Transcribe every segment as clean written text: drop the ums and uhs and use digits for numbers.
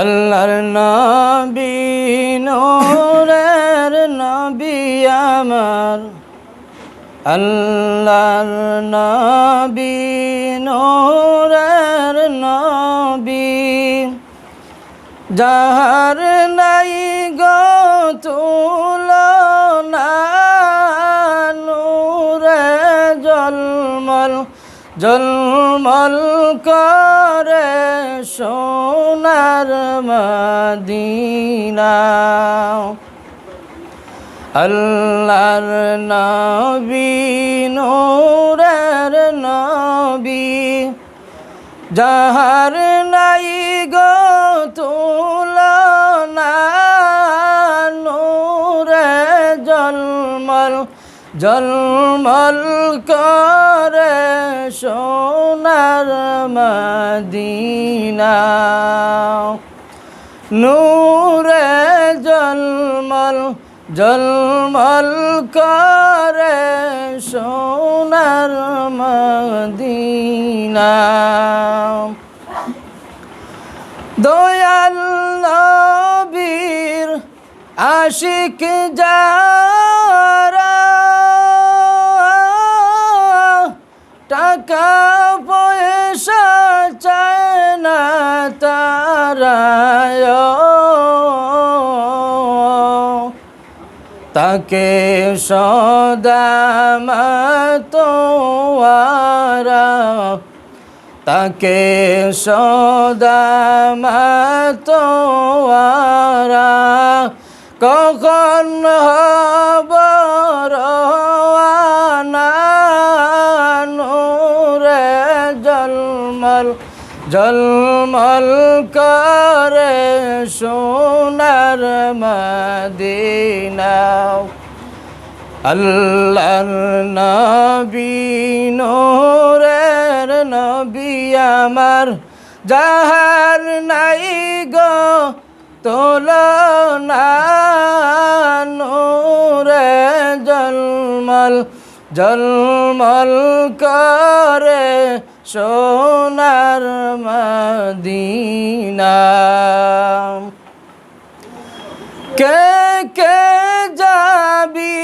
আল্লাহর নবী নূরের নবী আমার, আল্লাহর নবী নূরের নবী, যাহার নাই গো তুলনা, নূরে জলমল জলমল করে সোনার মদিনা। আল্লাহর নবী নূরের নবী, যাহার নাই গো তুলনা, নূরে জলমল জলমল করে সোনার মদিনা। নূরে জলমল জলমল করে সোনার মদিনা। দয়াল নবীর আশিক যারা, টাকা পয়সা চায় না তারা, তাকে সদা মাতোয়ারা, তাকে সদা মাতোয়ারা, কখন হব রওয়ানা, নূরে জলমল জলমল করে সোনার মদিনা। আল্লাহর নবী নূরের নবী আমার, যাহার নাই গো তুলনা, নূরে জলমল জলমল করে সোনার মদিনা। কে কে যাবি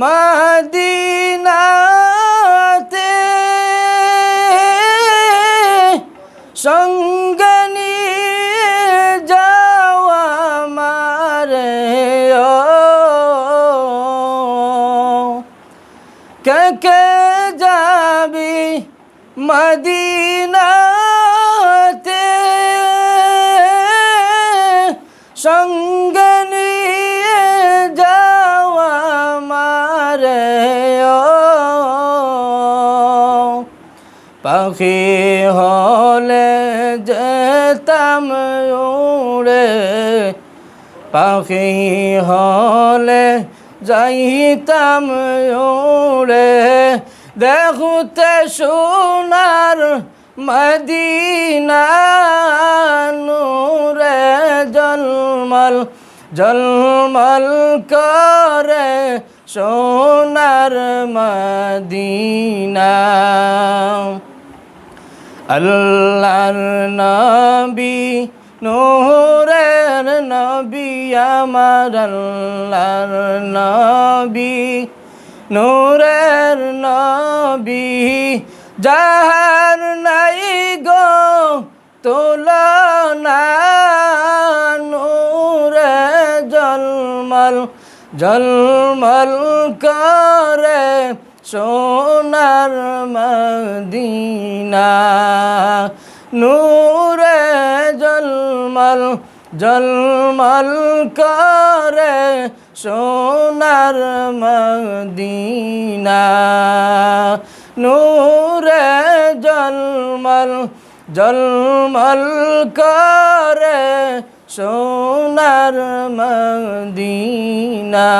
মদিনাতে, সঙ্গে নিয়ে যাও আমারে, কে কে যাবি মদিনাতে, সঙ্গে নিয়ে যাও আমারে, পাখি হলে যেতাম উড়ে, পাখি হলে যাইতাম উড়ে, দেখতে সোনার মদিনা, নূরে জলমল জলমল করে সোনার মদিনা। আল্লাহর নবী নূরের নবী আমার, আল্লাহর নবী নূরের নবী, যাহার নাই গো তুলনা, নূরে জলমল জলমল করে সোনার মদিনা। নূরে জলমল জলমল করে সোনার মদিনা। নূরে জলমল জলমল করে সোনার মদিনা।